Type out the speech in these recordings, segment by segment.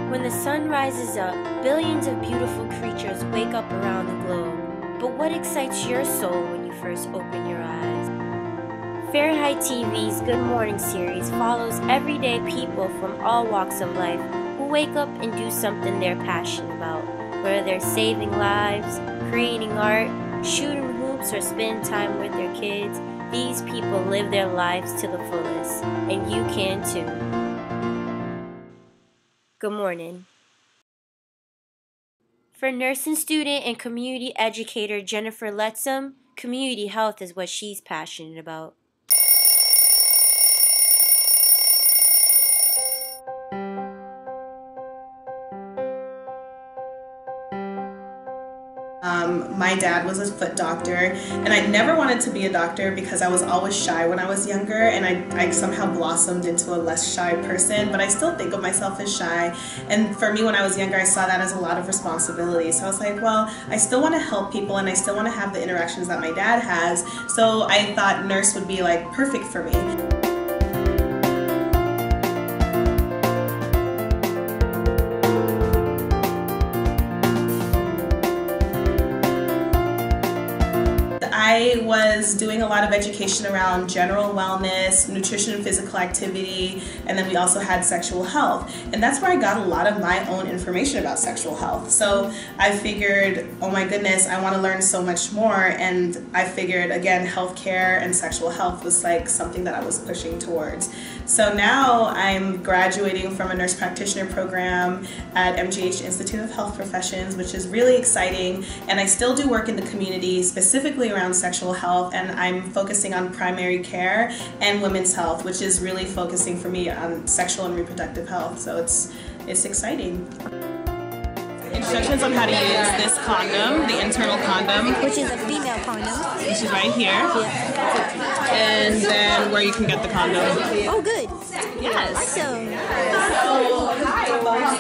When the sun rises up, billions of beautiful creatures wake up around the globe. But what excites your soul when you first open your eyes? Fahrenheit TV's Good Morning series follows everyday people from all walks of life who wake up and do something they're passionate about. Whether they're saving lives, creating art, shooting hoops, or spending time with their kids, these people live their lives to the fullest, and you can too. Good morning. For nursing student and community educator Jennifer Lettsome, community health is what she's passionate about. My dad was a foot doctor, and I never wanted to be a doctor because I was always shy when I was younger, and I somehow blossomed into a less shy person, but I still think of myself as shy. And for me, when I was younger, I saw that as a lot of responsibility. So I was like, well, I still want to help people, and I still want to have the interactions that my dad has. So I thought nurse would be like perfect for me. I was doing a lot of education around general wellness, nutrition and physical activity, and then we also had sexual health. And that's where I got a lot of my own information about sexual health. So I figured, oh my goodness, I want to learn so much more. And I figured, again, healthcare and sexual health was like something that I was pushing towards. So now I'm graduating from a nurse practitioner program at MGH Institute of Health Professions, which is really exciting. And I still do work in the community, specifically around sexual health, and I'm focusing on primary care and women's health, which is really focusing for me on sexual and reproductive health. So it's exciting. Instructions on how to use this condom, the internal condom. Which is a female condom. Which is right here. Yeah. And then where you can get the condom. Oh, good. Yes. Awesome.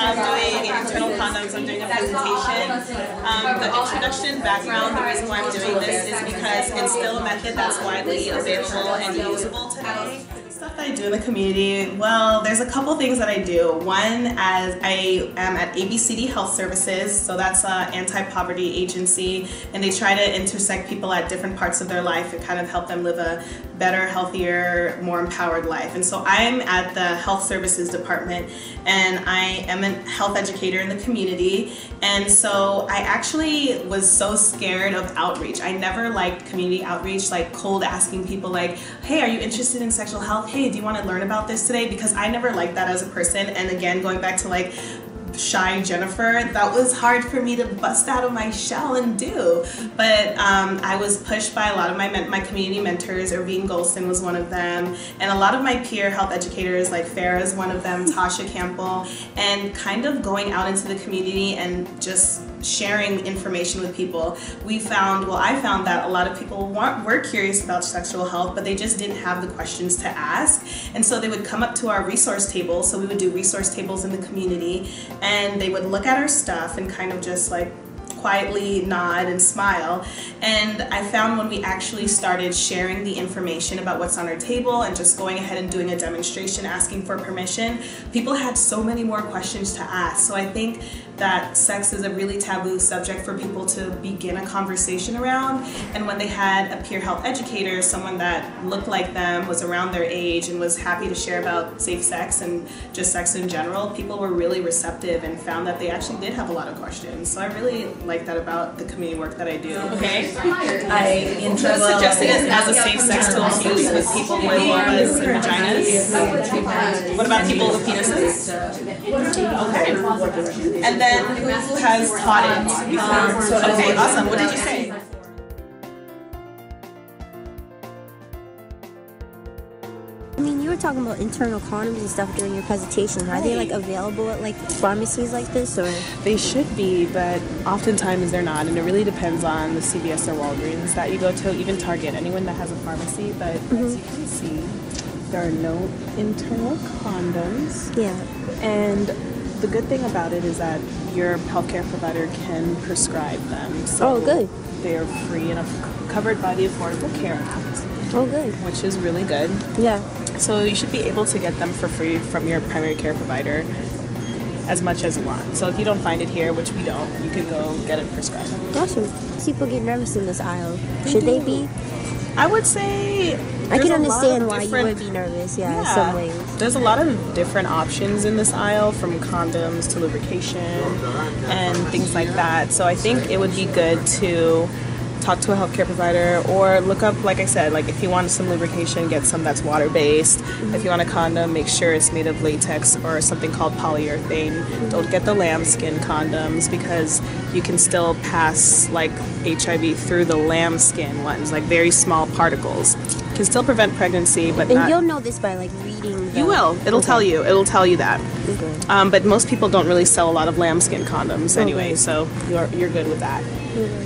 I'm doing internal condoms. I'm doing a presentation. The introduction background, the reason why I'm doing this is because it's still a method that's widely available and usable today. Stuff that I do in the community, well, there's a couple things that I do. One, as I am at ABCD Health Services, so that's an anti-poverty agency, and they try to intersect people at different parts of their life and kind of help them live a better, healthier, more empowered life. And so I'm at the Health Services Department, and I am a health educator in the community. And so I actually was so scared of outreach. I never liked community outreach, like cold asking people like, hey, are you interested in sexual health? Hey, do you want to learn about this today? Because I never liked that as a person. And again, going back to like shy Jennifer, that was hard for me to bust out of my shell and do. But I was pushed by a lot of my community mentors. Irvine Golston was one of them, and a lot of my peer health educators, like Farah is one of them, Tasha Campbell, and kind of going out into the community and just sharing information with people. I found that a lot of people were curious about sexual health, but they just didn't have the questions to ask. And so they would come up to our resource table. So we would do resource tables in the community, and they would look at our stuff and kind of just like quietly nod and smile. And I found when we actually started sharing the information about what's on our table and just going ahead and doing a demonstration, asking for permission, people had so many more questions to ask. So I think that sex is a really taboo subject for people to begin a conversation around. And when they had a peer health educator, someone that looked like them, was around their age, and was happy to share about safe sex and just sex in general, people were really receptive and found that they actually did have a lot of questions. So I really like that about the community work that I do. Okay. I'm suggesting it as a safe sex tool to use with people with vulvas and vaginas. What about people with penises? Okay. And then who has taught it before? Okay, awesome. What did you say? I mean, you were talking about internal condoms and stuff during your presentation. Are they like available at like pharmacies like this, or? They should be, but oftentimes they're not, and it really depends on the CVS or Walgreens that you go to, even Target, anyone that has a pharmacy. But as you can see, there are no internal condoms. Yeah. And the good thing about it is that your healthcare provider can prescribe them. So good. They are free and covered by the Affordable Care Act. Oh, good. Which is really good. Yeah. So you should be able to get them for free from your primary care provider. as much as you want. So if you don't find it here, which we don't, you can go get it prescribed. Awesome. People get nervous in this aisle. Should they be? I would say I can understand why you would be nervous, in some ways. There's a lot of different options in this aisle, from condoms to lubrication and things like that. So I think it would be good to talk to a healthcare provider, or look up, like I said, like if you want some lubrication, get some that's water-based. If you want a condom, make sure it's made of latex or something called polyurethane. Don't get the lambskin condoms, because you can still pass like HIV through the lambskin ones, like very small particles. Can still prevent pregnancy, but and you'll know this by like reading. You will. It'll tell you. It'll tell you that. Okay. But most people don't really sell a lot of lambskin condoms anyway, so you're good with that.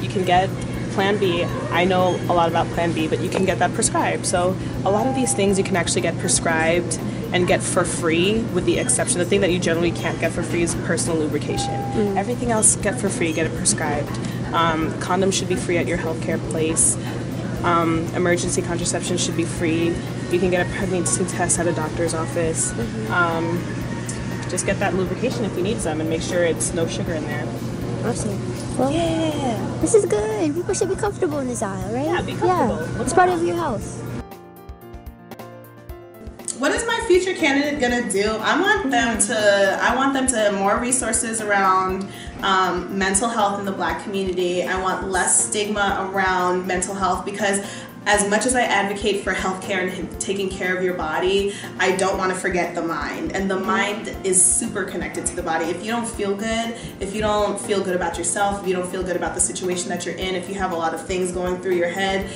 You can get Plan B. I know a lot about Plan B, but you can get that prescribed. So a lot of these things you can actually get prescribed and get for free, with the exception, the thing that you generally can't get for free is personal lubrication. Everything else, get for free, get it prescribed. Condoms should be free at your healthcare place. Emergency contraception should be free. You can get a pregnancy test at a doctor's office. Just get that lubrication if you need some, and make sure it's no sugar in there. Awesome. Well, this is good. People should be comfortable in this aisle, right? Yeah, be comfortable. Yeah. It's part of your house. What is my future candidate gonna do? I want them to more resources around mental health in the Black community. I want less stigma around mental health, because as much as I advocate for healthcare and taking care of your body, I don't want to forget the mind. And the mind is super connected to the body. If you don't feel good, if you don't feel good about yourself, if you don't feel good about the situation that you're in, if you have a lot of things going through your head,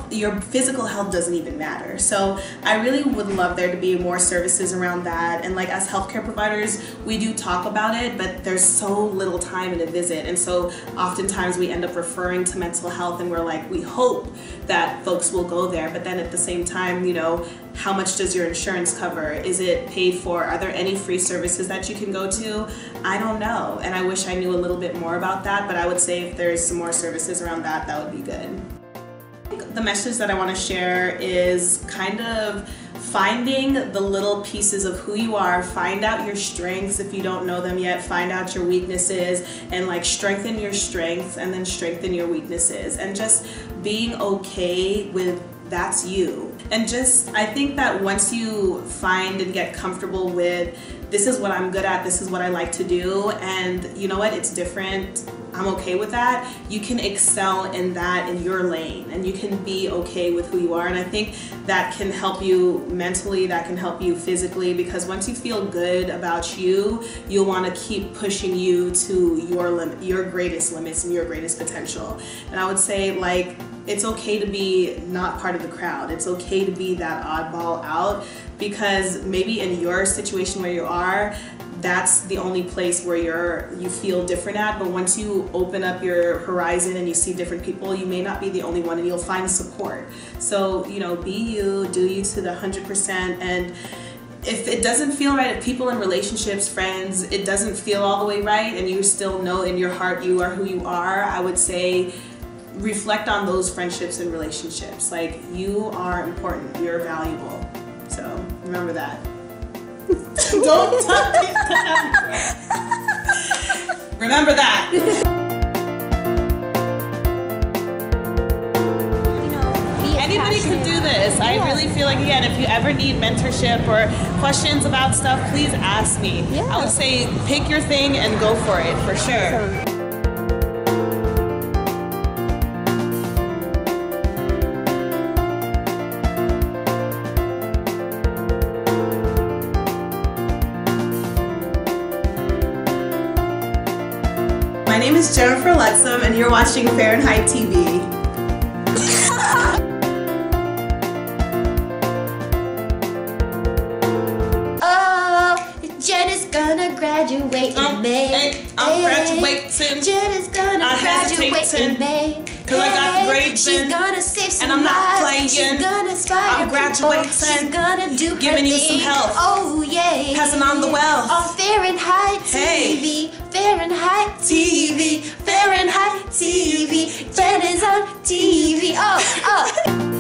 your physical health doesn't even matter. So I really would love there to be more services around that. And like, as healthcare providers, we do talk about it, but there's so little time in a visit. And so oftentimes we end up referring to mental health, and we're like, we hope that folks will go there. But then at the same time, you know, how much does your insurance cover? Is it paid for? Are there any free services that you can go to? I don't know. And I wish I knew a little bit more about that, but I would say if there's some more services around that, that would be good. The message that I want to share is kind of finding the little pieces of who you are. Find out your strengths if you don't know them yet. Find out your weaknesses, and like strengthen your strengths and then strengthen your weaknesses, and just being okay with that's you. And just, I think that once you find and get comfortable with, this is what I'm good at, this is what I like to do, and you know what, it's different, I'm okay with that, you can excel in that in your lane, and you can be okay with who you are. And I think that can help you mentally, that can help you physically, because once you feel good about you, you'll want to keep pushing you to your greatest limits and your greatest potential. And I would say, like, it's okay to be not part of the crowd. It's okay to be that oddball out, because maybe in your situation where you are, that's the only place where you feel different at. But once you open up your horizon and you see different people, you may not be the only one, and you'll find support. So, you know, be you, do you to the 100%. And if it doesn't feel right, if people in relationships, friends, it doesn't feel all the way right, and you still know in your heart you are who you are, I would say reflect on those friendships and relationships. Like, you are important, you're valuable. So remember that. Don't touch it. Remember that. Anybody could do this. I really feel like, again, if you ever need mentorship or questions about stuff, please ask me. I would say pick your thing and go for it, for sure. My name is Jennifer Lettsome, and you're watching Fahrenheit TV. Jen is gonna graduate in May. I'm graduating. Jen is gonna graduate in May. Cause I got the grades She's in, gonna save some and I'm not lives. playing. She's gonna inspire I'm graduating. She's gonna do her Giving you some thing. help. Oh yeah. Passing on the wealth. On Fahrenheit Hey. TV. Fahrenheit TV. Fahrenheit TV. Jen is on TV. Oh.